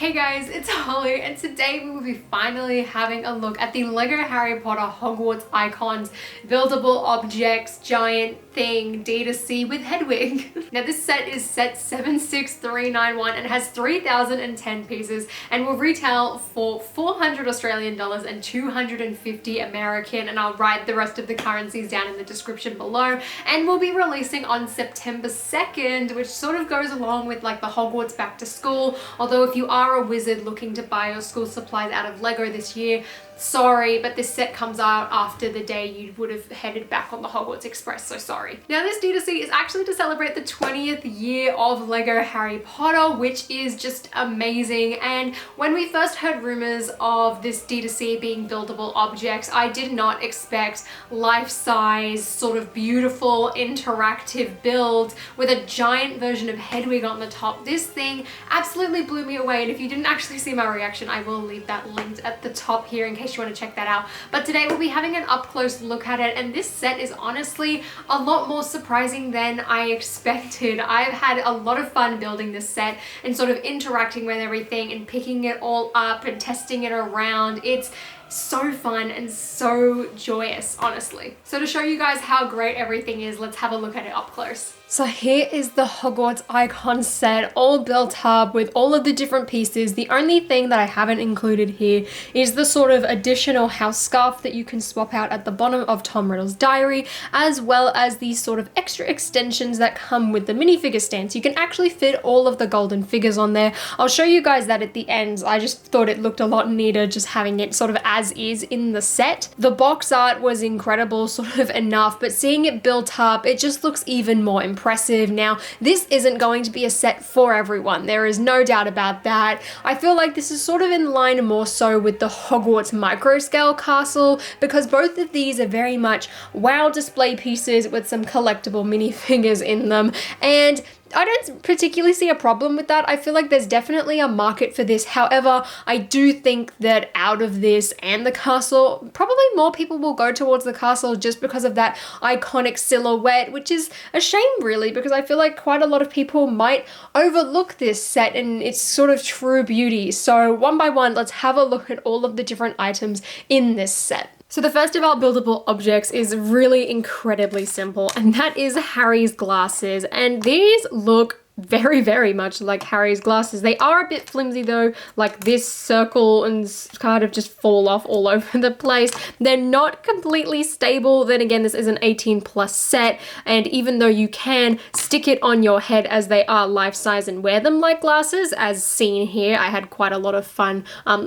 Hey guys, it's Holly and today we will be finally having a look at the LEGO Harry Potter Hogwarts Icons Buildable Objects Giant Thing D2C with Hedwig. Now this set is set 76391 and has 3,010 pieces and will retail for 400 Australian dollars and 250 American, and I'll write the rest of the currencies down in the description below, and we'll be releasing on September 2nd, which sort of goes along with like the Hogwarts back to school. Although if you are a wizard looking to buy your school supplies out of LEGO this year, sorry, but this set comes out after the day you would have headed back on the Hogwarts Express, so sorry. Now this D2C is actually to celebrate the 20th year of LEGO Harry Potter, which is just amazing. And when we first heard rumors of this D2C being buildable objects, I did not expect life-size, sort of beautiful, interactive build with a giant version of Hedwig on the top. This thing absolutely blew me away, and if you didn't actually see my reaction, I will leave that linked at the top here in case you want to check that out. But today we'll be having an up-close look at it, and this set is honestly a lot more surprising than I expected. I've had a lot of fun building this set and sort of interacting with everything and picking it all up and testing it around. It's so fun and so joyous, honestly. So to show you guys how great everything is, let's have a look at it up close. So here is the Hogwarts Icon set, all built up with all of the different pieces. The only thing that I haven't included here is the sort of additional house scarf that you can swap out at the bottom of Tom Riddle's diary, as well as these sort of extra extensions that come with the minifigure stand. So you can actually fit all of the golden figures on there. I'll show you guys that at the end. I just thought it looked a lot neater just having it sort of as is in the set. The box art was incredible, sort of enough, but seeing it built up, it just looks even more impressive. Now, this isn't going to be a set for everyone. There is no doubt about that. I feel like this is sort of in line more so with the Hogwarts micro scale castle, because both of these are very much wow display pieces with some collectible minifigures in them, and I don't particularly see a problem with that. I feel like there's definitely a market for this. However, I do think that out of this and the castle, probably more people will go towards the castle just because of that iconic silhouette, which is a shame really, because I feel like quite a lot of people might overlook this set and its sort of true beauty. So one by one, let's have a look at all of the different items in this set. So the first of our buildable objects is really incredibly simple, and that is Harry's glasses. And these look very, very much like Harry's glasses. They are a bit flimsy though, like this circle and kind of just fall off all over the place. They're not completely stable. Then again, this is an 18+ set, and even though you can stick it on your head as they are life-size and wear them like glasses, as seen here, I had quite a lot of fun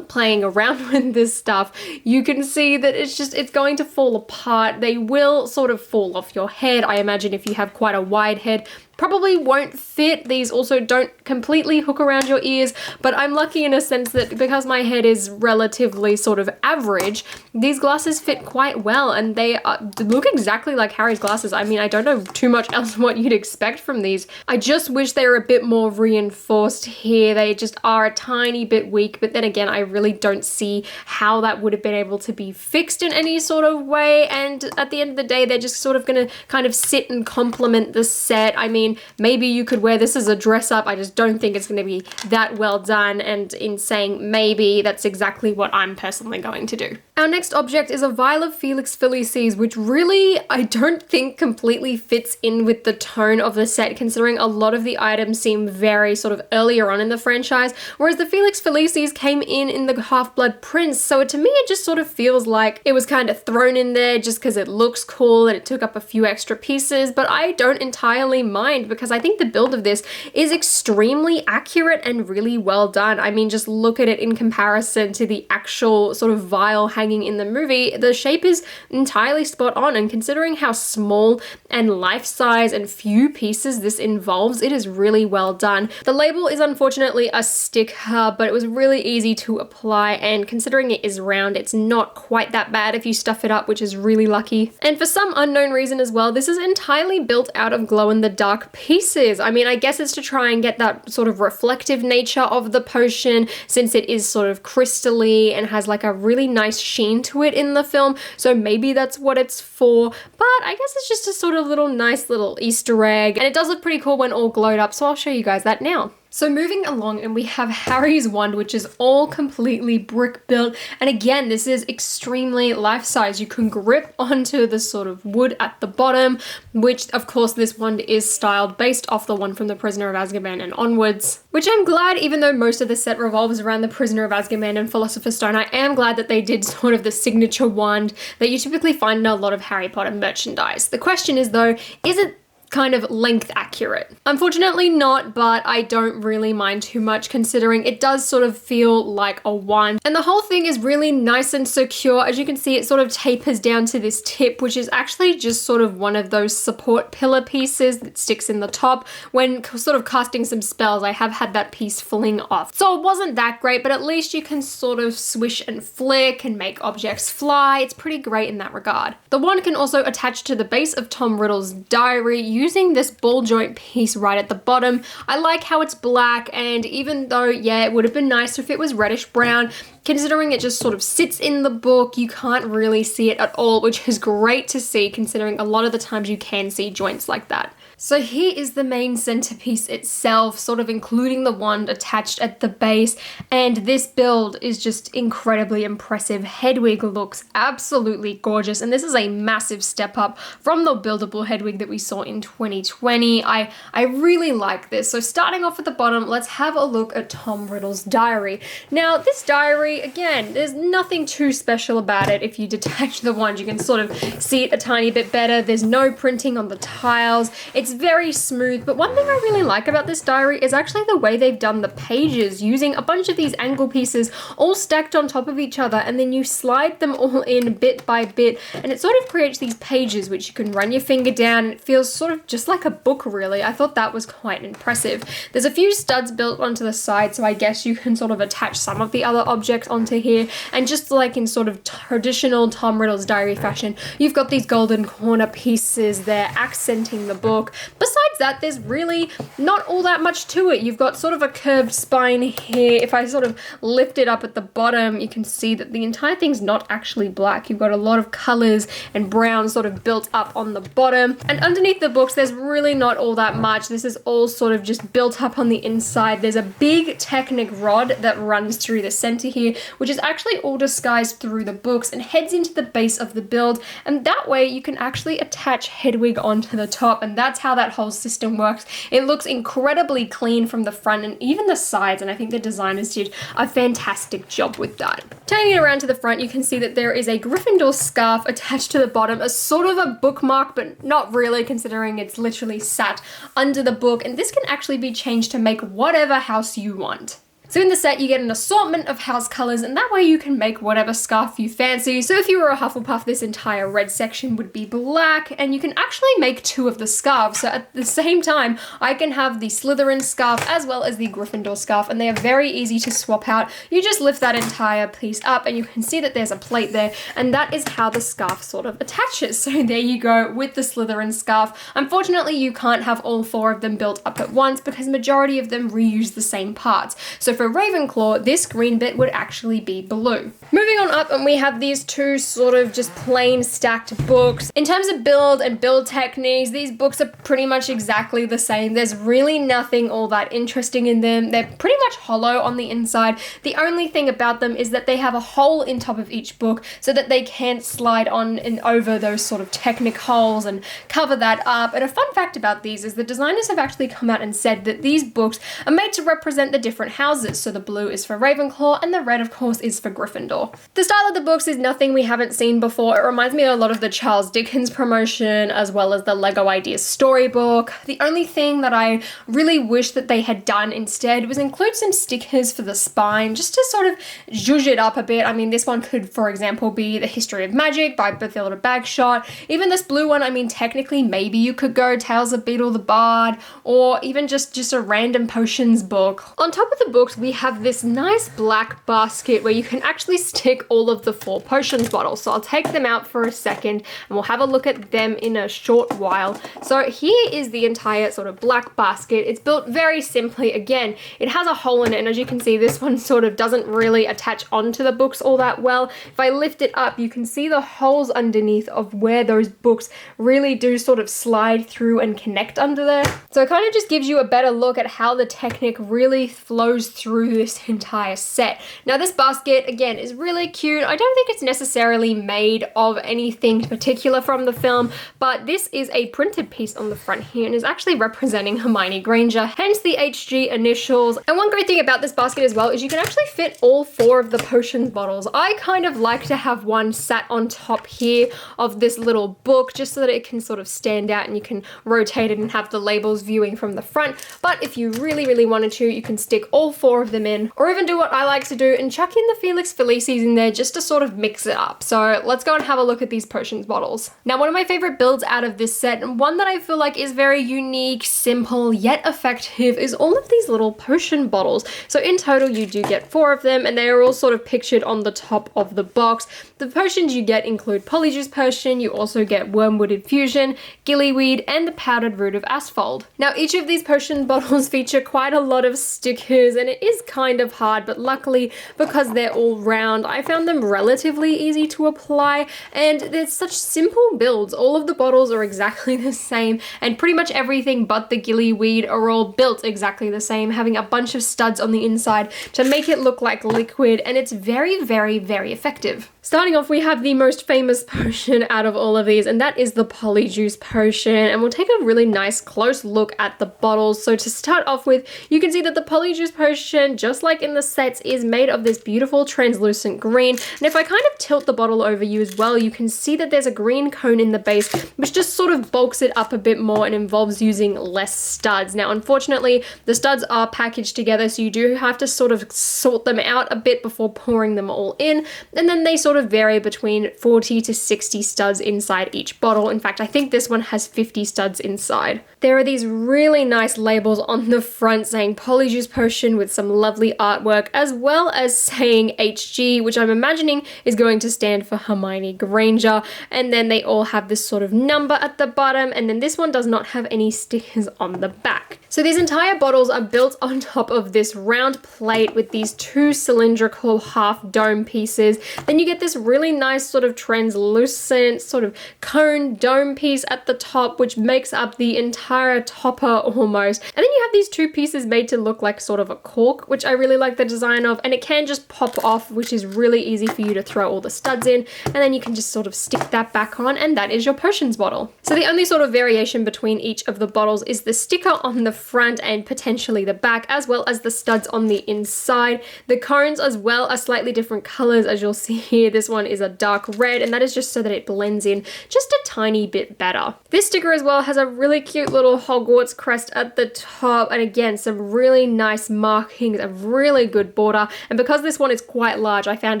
playing around with this stuff. You can see that it's going to fall apart. They will sort of fall off your head. I imagine if you have quite a wide head, probably won't fit. These also don't completely hook around your ears, but I'm lucky in a sense that because my head is relatively sort of average, these glasses fit quite well, and they look exactly like Harry's glasses. I mean, I don't know too much else what you'd expect from these. I just wish they were a bit more reinforced here. They just are a tiny bit weak, but then again, I really don't see how that would have been able to be fixed in any sort of way, and at the end of the day, they're just sort of gonna kind of sit and complement the set. I mean, maybe you could wear this as a dress up. I just don't think it's going to be that well done, and in saying maybe, that's exactly what I'm personally going to do. Our next object is a vial of Felix Felicis, which really I don't think completely fits in with the tone of the set, considering a lot of the items seem very sort of earlier on in the franchise, whereas the Felix Felicis came in the Half-Blood Prince. So to me, it just sort of feels like it was kind of thrown in there just because it looks cool and it took up a few extra pieces, but I don't entirely mind, because I think the build of this is extremely accurate and really well done. I mean, just look at it in comparison to the actual sort of vial hanging in the movie. The shape is entirely spot on, and considering how small and life-size and few pieces this involves, it is really well done. The label is unfortunately a sticker, but it was really easy to apply, and considering it is round, it's not quite that bad if you stuff it up, which is really lucky. And for some unknown reason as well, this is entirely built out of glow-in-the-dark pieces. I mean, I guess it's to try and get that sort of reflective nature of the potion, since it is sort of crystally and has like a really nice sheen to it in the film, so maybe that's what it's for, but I guess it's just a sort of nice little Easter egg, and it does look pretty cool when all glowed up, so I'll show you guys that now. So moving along, and we have Harry's wand, which is all completely brick built. And again, this is extremely life-size. You can grip onto the sort of wood at the bottom, which of course this wand is styled based off the one from the Prisoner of Azkaban and onwards. Which I'm glad, even though most of the set revolves around the Prisoner of Azkaban and Philosopher's Stone, I am glad that they did sort of the signature wand that you typically find in a lot of Harry Potter merchandise. The question is though, is it kind of length accurate? Unfortunately not, but I don't really mind too much considering it does sort of feel like a wand. And the whole thing is really nice and secure. As you can see, it sort of tapers down to this tip, which is actually just sort of one of those support pillar pieces that sticks in the top. When sort of casting some spells, I have had that piece fling off. So it wasn't that great, but at least you can sort of swish and flick and make objects fly. It's pretty great in that regard. The wand can also attach to the base of Tom Riddle's diary using this ball joint piece right at the bottom. I like how it's black, and even though, yeah, it would have been nicer if it was reddish brown, considering it just sort of sits in the book, you can't really see it at all, which is great to see considering a lot of the times you can see joints like that. So here is the main centerpiece itself, sort of including the wand attached at the base, and this build is just incredibly impressive. Hedwig looks absolutely gorgeous, and this is a massive step up from the buildable Hedwig that we saw in 2020. I really like this. So starting off at the bottom, let's have a look at Tom Riddle's diary. Now this diary, again, there's nothing too special about it. If you detach the wand, you can sort of see it a tiny bit better. There's no printing on the tiles. It's very smooth, but one thing I really like about this diary is actually the way they've done the pages, using a bunch of these angle pieces all stacked on top of each other, and then you slide them all in bit by bit, and it sort of creates these pages which you can run your finger down, and it feels sort of just like a book, really. I thought that was quite impressive. There's a few studs built onto the side, so I guess you can sort of attach some of the other objects onto here, and just like in sort of traditional Tom Riddle's diary fashion, you've got these golden corner pieces there accenting the book. Besides that, there's really not all that much to it. You've got sort of a curved spine here. If I sort of lift it up at the bottom, you can see that the entire thing's not actually black. You've got a lot of colors and brown sort of built up on the bottom. And underneath the books, there's really not all that much. This is all sort of just built up on the inside. There's a big Technic rod that runs through the center here, which is actually all disguised through the books and heads into the base of the build. And that way you can actually attach Hedwig onto the top, and that's how that whole system works. It looks incredibly clean from the front and even the sides, and I think the designers did a fantastic job with that. Turning it around to the front, you can see that there is a Gryffindor scarf attached to the bottom, a sort of a bookmark, but not really considering it's literally sat under the book, and this can actually be changed to make whatever house you want. So in the set, you get an assortment of house colors, and that way you can make whatever scarf you fancy. So if you were a Hufflepuff, this entire red section would be black, and you can actually make two of the scarves. So at the same time, I can have the Slytherin scarf as well as the Gryffindor scarf, and they are very easy to swap out. You just lift that entire piece up, and you can see that there's a plate there, and that is how the scarf sort of attaches. So there you go with the Slytherin scarf. Unfortunately, you can't have all four of them built up at once because majority of them reuse the same parts. So for Ravenclaw, this green bit would actually be blue. Moving on up, and we have these two sort of just plain stacked books. In terms of build and build techniques, these books are pretty much exactly the same. There's really nothing all that interesting in them. They're pretty much hollow on the inside. The only thing about them is that they have a hole in top of each book so that they can't slide on and over those sort of Technic holes and cover that up. And a fun fact about these is the designers have actually come out and said that these books are made to represent the different houses. So the blue is for Ravenclaw and the red, of course, is for Gryffindor. The style of the books is nothing we haven't seen before. It reminds me a lot of the Charles Dickens promotion as well as the LEGO Ideas storybook. The only thing that I really wish that they had done instead was include some stickers for the spine just to sort of zhuzh it up a bit. I mean, this one could, for example, be The History of Magic by Bathilda Bagshot. Even this blue one, I mean, technically maybe you could go Tales of Beedle the Bard, or even just a random potions book. On top of the books, box, we have this nice black basket where you can actually stick all of the 4 potions bottles. So I'll take them out for a second and we'll have a look at them in a short while. So here is the entire sort of black basket. It's built very simply. Again, it has a hole in it, and as you can see, this one sort of doesn't really attach onto the books all that well. If I lift it up, you can see the holes underneath of where those books really do sort of slide through and connect under there. So it kind of just gives you a better look at how the Technic really flows through this entire set. Now this basket, again, is really cute. I don't think it's necessarily made of anything particular from the film, but this is a printed piece on the front here and is actually representing Hermione Granger, hence the HG initials. And one great thing about this basket as well is you can actually fit all 4 of the potions bottles. I kind of like to have one sat on top here of this little book just so that it can sort of stand out and you can rotate it and have the labels viewing from the front. But if you really wanted to, you can stick all 4 of them in, or even do what I like to do and chuck in the Felix Felicis in there just to sort of mix it up. So let's go and have a look at these potions bottles. Now, one of my favorite builds out of this set, and one that I feel like is very unique, simple, yet effective, is all of these little potion bottles. So in total, you do get 4 of them, and they are all sort of pictured on the top of the box. The potions you get include Polyjuice Potion, you also get Wormwood Infusion, Gillyweed, and the Powdered Root of Asphalt. Now, each of these potion bottles feature quite a lot of stickers, and it is kind of hard, but luckily, because they're all round, I found them relatively easy to apply, and they're such simple builds. All of the bottles are exactly the same, and pretty much everything but the Gillyweed are all built exactly the same, having a bunch of studs on the inside to make it look like liquid, and it's very effective. Starting off, we have the most famous potion out of all of these, and that is the Polyjuice Potion, and we'll take a really nice close look at the bottles. So to start off with, you can see that the Polyjuice Potion, just like in the sets, is made of this beautiful translucent green, and if I kind of tilt the bottle over you as well, you can see that there's a green cone in the base, which just sort of bulks it up a bit more and involves using less studs. Now, unfortunately, the studs are packaged together, so you do have to sort of sort them out a bit before pouring them all in, and then they sort of vary between 40 to 60 studs inside each bottle. In fact, I think this one has 50 studs inside. There are these really nice labels on the front saying Polyjuice Potion with some lovely artwork, as well as saying HG, which I'm imagining is going to stand for Hermione Granger, and then they all have this sort of number at the bottom, and then this one does not have any stickers on the back. So these entire bottles are built on top of this round plate with these 2 cylindrical half dome pieces. Then you get this really nice sort of translucent sort of cone dome piece at the top, which makes up the entire topper almost. And then you have these 2 pieces made to look like sort of a cork, which I really like the design of, and it can just pop off, which is really easy for you to throw all the studs in, and then you can just sort of stick that back on, and that is your potions bottle. So the only sort of variation between each of the bottles is the sticker on the front and potentially the back, as well as the studs on the inside. The cones as well are slightly different colors, as you'll see here. This one is a dark red, and that is just so that it blends in just a tiny bit better. This sticker as well has a really cute little Hogwarts crest at the top, and again, some really nice markings, a really good border, and because this one is quite large, I found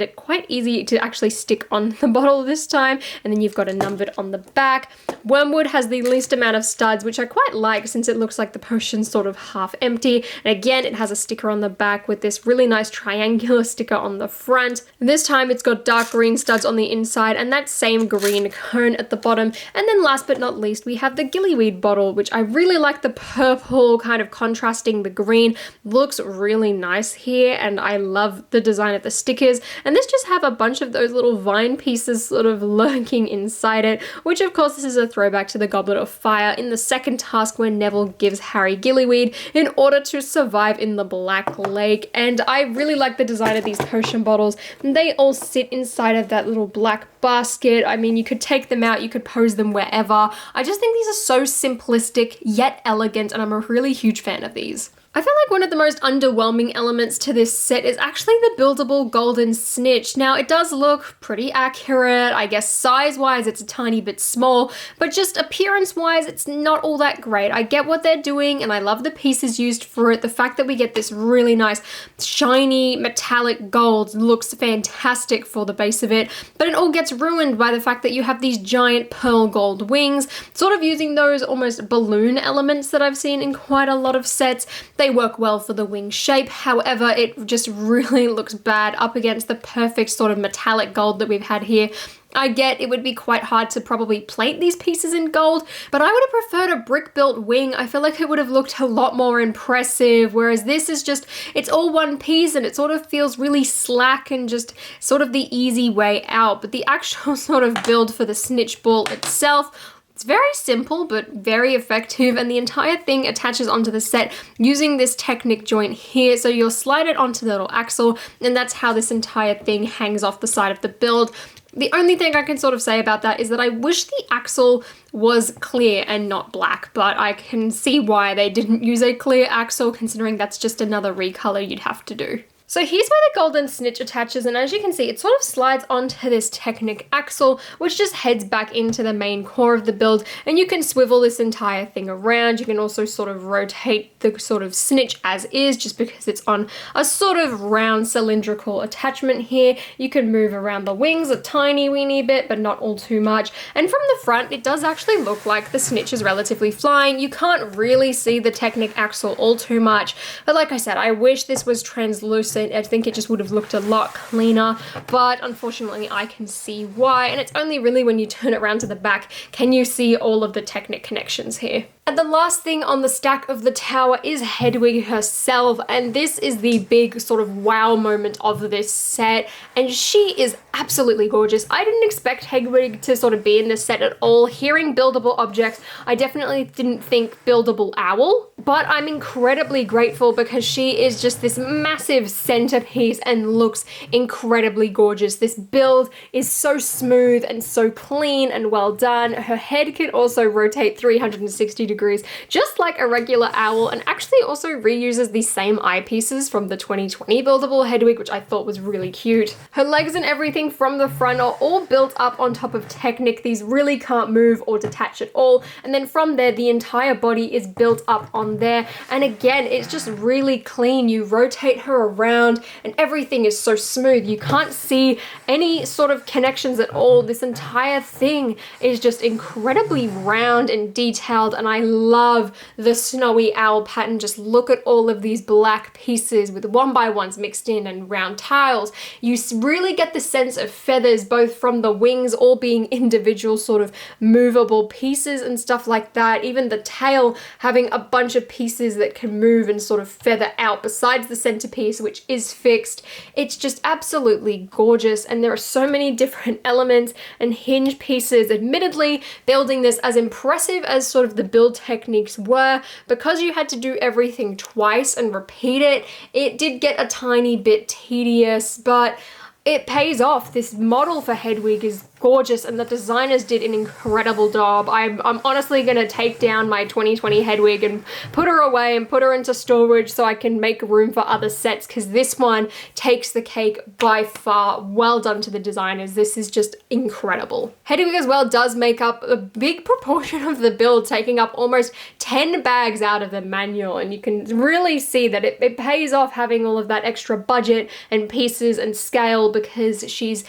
it quite easy to actually stick on the bottle this time, and then you've got a numbered on the back. Wormwood has the least amount of studs, which I quite like since it looks like the potion's sort of half empty, and again, it has a sticker on the back with this really nice triangular sticker on the front. This time it's got dark green studs on the inside and that same green cone at the bottom. And then last but not least, we have the Gillyweed bottle, which I really like the purple kind of contrasting the green. Looks really nice here, and I love the design of the stickers. And this just have a bunch of those little vine pieces sort of lurking inside it, which of course this is a throwback to the Goblet of Fire in the second task where Neville gives Harry Gillyweed in order to survive in the Black Lake. And I really like the design of these potion bottles. They all sit inside of that little black basket. I mean, you could take them out, you could pose them wherever. I just think these are so simplistic yet elegant, and I'm a really huge fan of these. I feel like one of the most underwhelming elements to this set is actually the buildable golden snitch. Now, it does look pretty accurate. I guess size-wise, it's a tiny bit small, but just appearance-wise, it's not all that great. I get what they're doing, and I love the pieces used for it. The fact that we get this really nice, shiny, metallic gold looks fantastic for the base of it, but it all gets ruined by the fact that you have these giant pearl gold wings, sort of using those almost balloon elements that I've seen in quite a lot of sets. They work well for the wing shape, however, it just really looks bad up against the perfect sort of metallic gold that we've had here. I get it would be quite hard to probably plate these pieces in gold, but I would have preferred a brick-built wing. I feel like it would have looked a lot more impressive, whereas this is just, it's all one piece and it sort of feels really slack and just sort of the easy way out. But the actual sort of build for the snitch ball itself, it's very simple, but very effective, and the entire thing attaches onto the set using this Technic joint here. So you'll slide it onto the little axle, and that's how this entire thing hangs off the side of the build. The only thing I can sort of say about that is that I wish the axle was clear and not black, but I can see why they didn't use a clear axle, considering that's just another recolor you'd have to do. So here's where the golden snitch attaches, and as you can see, it sort of slides onto this Technic axle, which just heads back into the main core of the build, and you can swivel this entire thing around. You can also sort of rotate the sort of snitch as is, just because it's on a sort of round cylindrical attachment here. You can move around the wings a tiny weeny bit, but not all too much. And from the front, it does actually look like the snitch is relatively flying. You can't really see the Technic axle all too much, but like I said, I wish this was translucent. I think it just would have looked a lot cleaner, but unfortunately I can see why, and it's only really when you turn it around to the back can you see all of the Technic connections here. And the last thing on the stack of the tower is Hedwig herself, and this is the big sort of wow moment of this set, and she is absolutely gorgeous. I didn't expect Hedwig to sort of be in this set at all. Hearing buildable objects, I definitely didn't think buildable owl, but I'm incredibly grateful because she is just this massive centerpiece and looks incredibly gorgeous. This build is so smooth and so clean and well done. Her head can also rotate 360 degrees, just like a regular owl, and actually also reuses the same eyepieces from the 2020 buildable Hedwig, which I thought was really cute. Her legs and everything from the front are all built up on top of Technic. These really can't move or detach at all, and then from there the entire body is built up on there, and again it's just really clean. You rotate her around and everything is so smooth. You can't see any sort of connections at all. This entire thing is just incredibly round and detailed, and I love the snowy owl pattern. Just look at all of these black pieces with 1x1s mixed in and round tiles. You really get the sense of feathers both from the wings all being individual sort of movable pieces and stuff like that. Even the tail having a bunch of pieces that can move and sort of feather out besides the centerpiece, which is fixed. It's just absolutely gorgeous, and there are so many different elements and hinge pieces. Admittedly, building this as impressive as sort of the build techniques were, because you had to do everything twice and repeat it, it did get a tiny bit tedious, but it pays off. This model for Hedwig is gorgeous, and the designers did an incredible job. I'm honestly gonna take down my 2020 Hedwig and put her away and put her into storage so I can make room for other sets, because this one takes the cake by far. Well done to the designers. This is just incredible. Hedwig as well does make up a big proportion of the build, taking up almost 10 bags out of the manual, and you can really see that it pays off having all of that extra budget and pieces and scale, because she's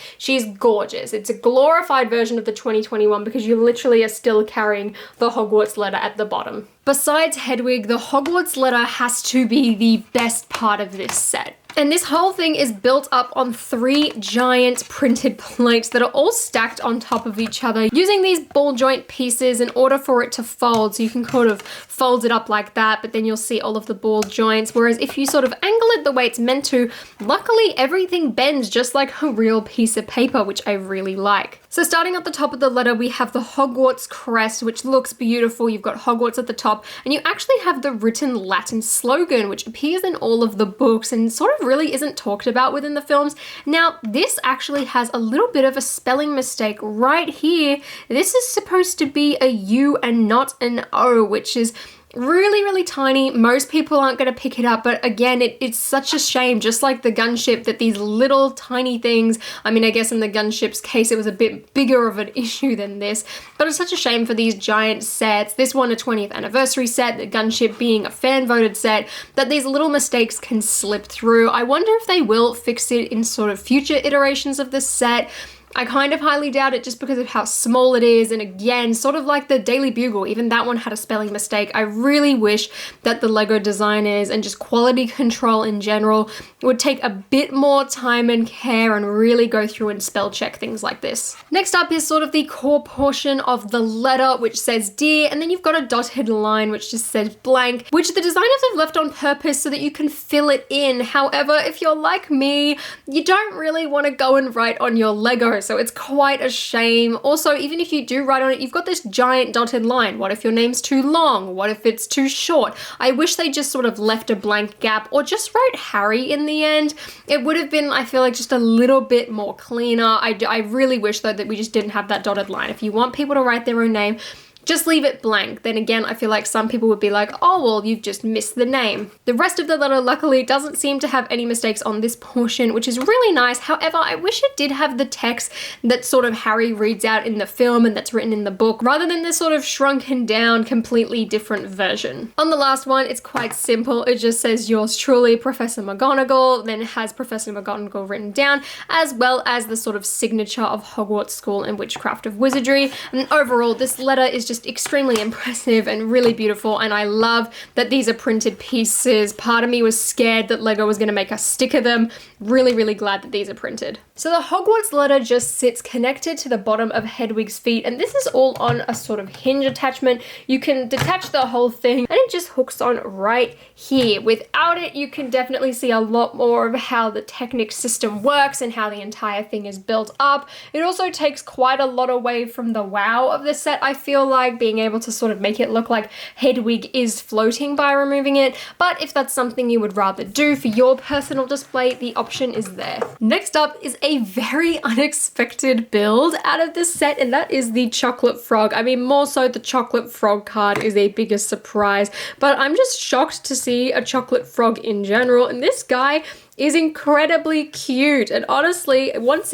gorgeous. It's a glorified version of the 2021 because you literally are still carrying the Hogwarts letter at the bottom. Besides Hedwig, the Hogwarts letter has to be the best part of this set. And this whole thing is built up on 3 giant printed plates that are all stacked on top of each other using these ball joint pieces in order for it to fold. So you can kind of fold it up like that, but then you'll see all of the ball joints. Whereas if you sort of angle it the way it's meant to, luckily everything bends just like a real piece of paper, which I really like. So starting at the top of the letter, we have the Hogwarts crest, which looks beautiful. You've got Hogwarts at the top, and you actually have the written Latin slogan, which appears in all of the books and sort of really isn't talked about within the films. Now, this actually has a little bit of a spelling mistake right here. This is supposed to be a U and not an O, which is really, really tiny. Most people aren't going to pick it up, but again, it's such a shame, just like the gunship, that these little tiny things, I mean, I guess in the gunship's case, it was a bit bigger of an issue than this, but it's such a shame for these giant sets, this one a 20th anniversary set, the gunship being a fan-voted set, that these little mistakes can slip through. I wonder if they will fix it in sort of future iterations of this set. I kind of highly doubt it just because of how small it is, and again, sort of like the Daily Bugle, even that one had a spelling mistake. I really wish that the LEGO designers and just quality control in general would take a bit more time and care and really go through and spell check things like this. Next up is sort of the core portion of the letter, which says dear, and then you've got a dotted line which just says blank, which the designers have left on purpose so that you can fill it in. However, if you're like me, you don't really want to go and write on your LEGO, so it's quite a shame. Also, even if you do write on it, you've got this giant dotted line. What if your name's too long? What if it's too short? I wish they just sort of left a blank gap or just wrote Harry in the end. It would have been, I feel like, just a little bit more cleaner. I really wish though that we just didn't have that dotted line. If you want people to write their own name, just leave it blank. Then again, I feel like some people would be like, oh, well, you've just missed the name. The rest of the letter, luckily, doesn't seem to have any mistakes on this portion, which is really nice. However, I wish it did have the text that sort of Harry reads out in the film and that's written in the book, rather than this sort of shrunken down, completely different version. On the last one, it's quite simple. It just says yours truly, Professor McGonagall, then it has Professor McGonagall written down, as well as the sort of signature of Hogwarts School and Witchcraft of Wizardry. And overall, this letter is just extremely impressive and really beautiful, and I love that these are printed pieces. Part of me was scared that LEGO was going to make us sticker them. Really glad that these are printed. So the Hogwarts letter just sits connected to the bottom of Hedwig's feet, and this is all on a sort of hinge attachment. You can detach the whole thing and it just hooks on right here. Without it, you can definitely see a lot more of how the Technic system works and how the entire thing is built up. It also takes quite a lot away from the wow of the set, I feel like, being able to sort of make it look like Hedwig is floating by removing it. But if that's something you would rather do for your personal display, the option is there. Next up is a very unexpected build out of this set, and that is the chocolate frog. I mean, more so the chocolate frog card is a biggest surprise, but I'm just shocked to see a chocolate frog in general, and this guy is incredibly cute, and honestly, once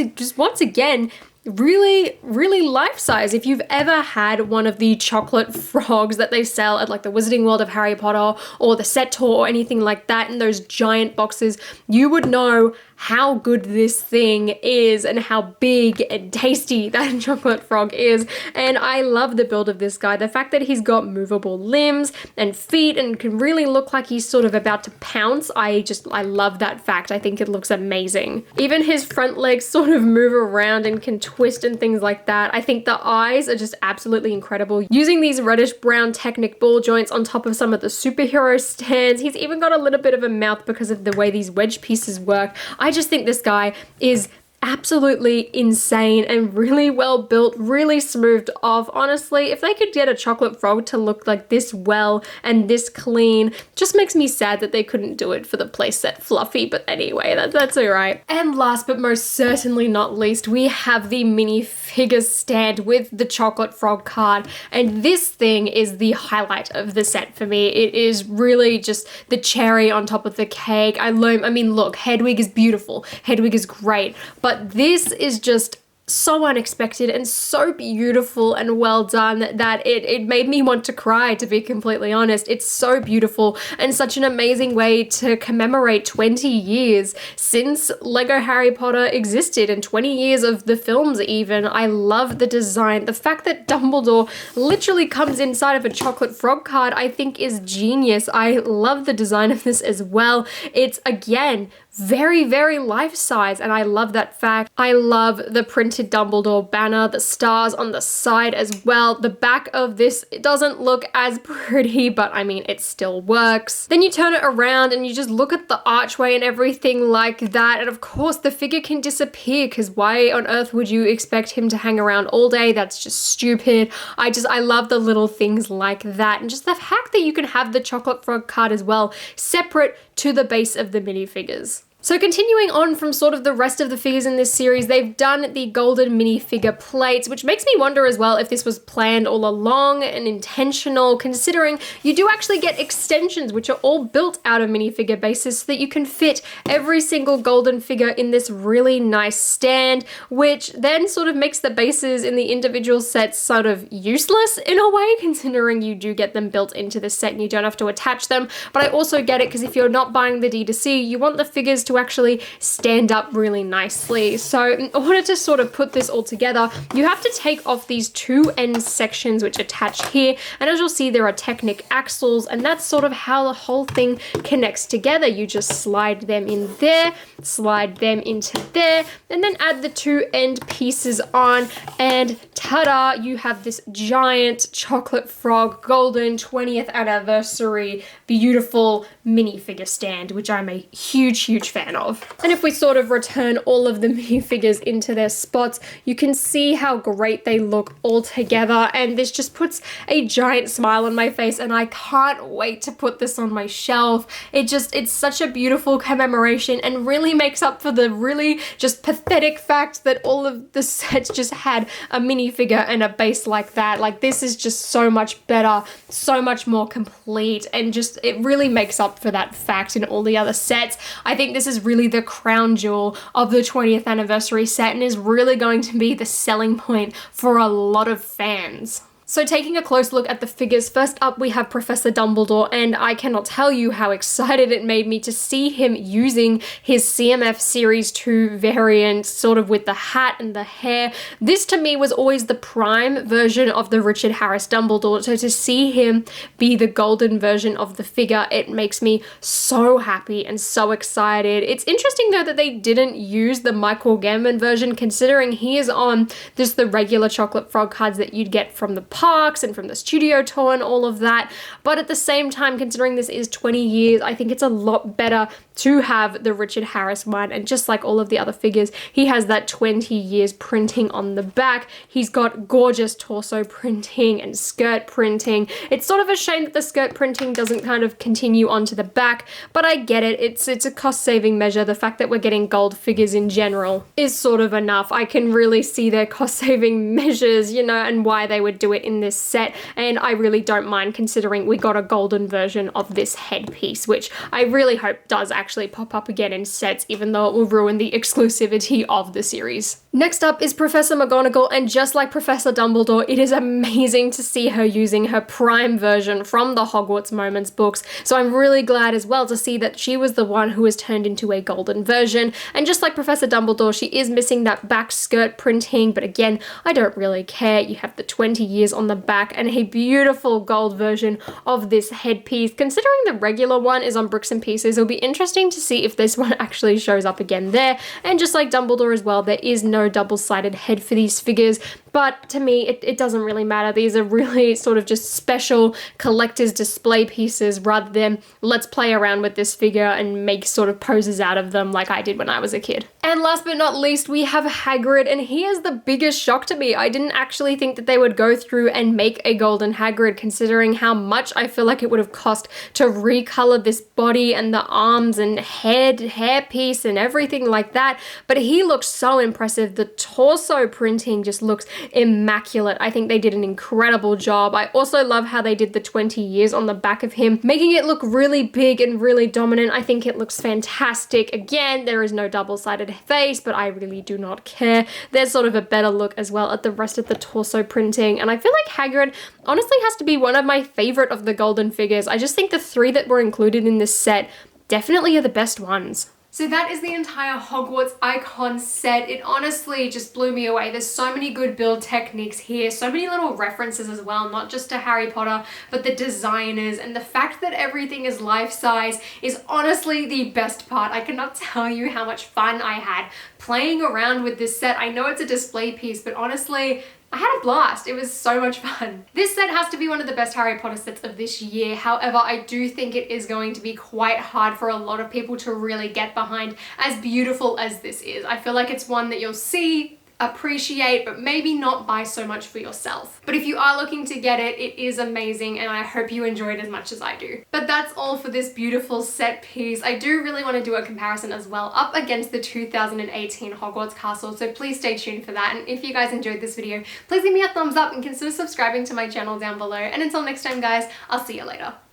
again, really life-size. If you've ever had one of the chocolate frogs that they sell at like the Wizarding World of Harry Potter or the set tour or anything like that in those giant boxes, you would know how good this thing is and how big and tasty that chocolate frog is. And I love the build of this guy. The fact that he's got movable limbs and feet and can really look like he's sort of about to pounce, I love that fact. I think it looks amazing. Even his front legs sort of move around and can twist and things like that. I think the eyes are just absolutely incredible. Using these reddish brown Technic ball joints on top of some of the superhero stands. He's even got a little bit of a mouth because of the way these wedge pieces work. I just think this guy is absolutely insane and really well built, really smoothed off. Honestly, if they could get a chocolate frog to look like this well and this clean, just makes me sad that they couldn't do it for the playset Fluffy, but anyway, that's alright. And last but most certainly not least, we have the Minifigure Stand with the chocolate frog card, and this thing is the highlight of the set for me. It is really just the cherry on top of the cake. I mean, look, Hedwig is beautiful, Hedwig is great, but this is just so unexpected and so beautiful and well done that it made me want to cry, to be completely honest. It's so beautiful and such an amazing way to commemorate 20 years since LEGO Harry Potter existed and 20 years of the films even. I love the design. The fact that Dumbledore literally comes inside of a chocolate frog card I think is genius. I love the design of this as well. It's, again, very life-size, and I love that fact. I love the printed Dumbledore banner, the stars on the side as well. The back of this, it doesn't look as pretty, but I mean, it still works. Then you turn it around and you just look at the archway and everything like that, and of course the figure can disappear, because why on earth would you expect him to hang around all day? That's just stupid. I love the little things like that, and just the fact that you can have the chocolate frog card as well, separate to the base of the minifigures. So continuing on from sort of the rest of the figures in this series, they've done the golden minifigure plates, which makes me wonder as well if this was planned all along and intentional, considering you do actually get extensions which are all built out of minifigure bases so that you can fit every single golden figure in this really nice stand, which then sort of makes the bases in the individual sets sort of useless in a way, considering you do get them built into the set and you don't have to attach them. But I also get it, because if you're not buying the D2C, you want the figures to to actually stand up really nicely. So in order to sort of put this all together, you have to take off these two end sections which attach here, and as you'll see there are Technic axles, and that's sort of how the whole thing connects together. You just slide them in there, slide them into there, and then add the two end pieces on, and ta-da, you have this giant chocolate frog golden 20th anniversary beautiful minifigure stand, which I'm a huge fan of. And if we sort of return all of the minifigures into their spots, you can see how great they look all together, and this just puts a giant smile on my face, and I can't wait to put this on my shelf. It's such a beautiful commemoration and really makes up for the really just pathetic fact that all of the sets just had a minifigure and a base like that. Like, this is just so much better, so much more complete, and just it really makes up for that fact in all the other sets. I think this is really the crown jewel of the 20th anniversary set and is really going to be the selling point for a lot of fans. So taking a close look at the figures, first up we have Professor Dumbledore, and I cannot tell you how excited it made me to see him using his CMF Series 2 variant, sort of with the hat and the hair. This to me was always the prime version of the Richard Harris Dumbledore, so to see him be the golden version of the figure, it makes me so happy and so excited. It's interesting though that they didn't use the Michael Gambon version, considering he is on just the regular chocolate frog cards that you'd get from the parks and from the studio tour and all of that. But at the same time, considering this is 20 years, I think it's a lot better to have the Richard Harris one, and just like all of the other figures, he has that 20 years printing on the back. He's got gorgeous torso printing and skirt printing. It's sort of a shame that the skirt printing doesn't kind of continue onto the back, but I get it. It's a cost-saving measure. The fact that we're getting gold figures in general is sort of enough. I can really see their cost-saving measures, you know, and why they would do it in this set, and I really don't mind considering we got a golden version of this headpiece, which I really hope does actually pop up again in sets, even though it will ruin the exclusivity of the series. Next up is Professor McGonagall, and just like Professor Dumbledore, it is amazing to see her using her prime version from the Hogwarts Moments books, so I'm really glad as well to see that she was the one who was turned into a golden version, and just like Professor Dumbledore, she is missing that back skirt printing, but again, I don't really care. You have the 20 years on the back and a beautiful gold version of this headpiece. Considering the regular one is on bricks and pieces, it'll be interesting to see if this one actually shows up again there, and just like Dumbledore as well, there is no double-sided head for these figures, but to me it doesn't really matter. These are really sort of just special collector's display pieces rather than let's play around with this figure and make sort of poses out of them like I did when I was a kid. And last but not least, we have Hagrid, and he is the biggest shock to me. I didn't actually think that they would go through and make a golden Hagrid, considering how much I feel like it would have cost to recolor this body and the arms and hair piece and everything like that, but he looks so impressive. The torso printing just looks immaculate. I think they did an incredible job. I also love how they did the 20 years on the back of him, making it look really big and really dominant. I think it looks fantastic. Again, there is no double-sided face, but I really do not care. There's sort of a better look as well at the rest of the torso printing, and I feel like Hagrid honestly has to be one of my favorite of the golden figures. I just think the three that were included in this set definitely are the best ones. So that is the entire Hogwarts Icon set. It honestly just blew me away. There's so many good build techniques here, so many little references as well, not just to Harry Potter, but the designers, and the fact that everything is life-size is honestly the best part. I cannot tell you how much fun I had playing around with this set. I know it's a display piece, but honestly, I had a blast. It was so much fun. This set has to be one of the best Harry Potter sets of this year. However, I do think it is going to be quite hard for a lot of people to really get behind, as beautiful as this is. I feel like it's one that you'll see, appreciate, but maybe not buy so much for yourself. But if you are looking to get it, it is amazing, and I hope you enjoy it as much as I do. But that's all for this beautiful set piece. I do really want to do a comparison as well up against the 2018 Hogwarts Castle, so please stay tuned for that. And if you guys enjoyed this video, please give me a thumbs up and consider subscribing to my channel down below. And until next time guys, I'll see you later.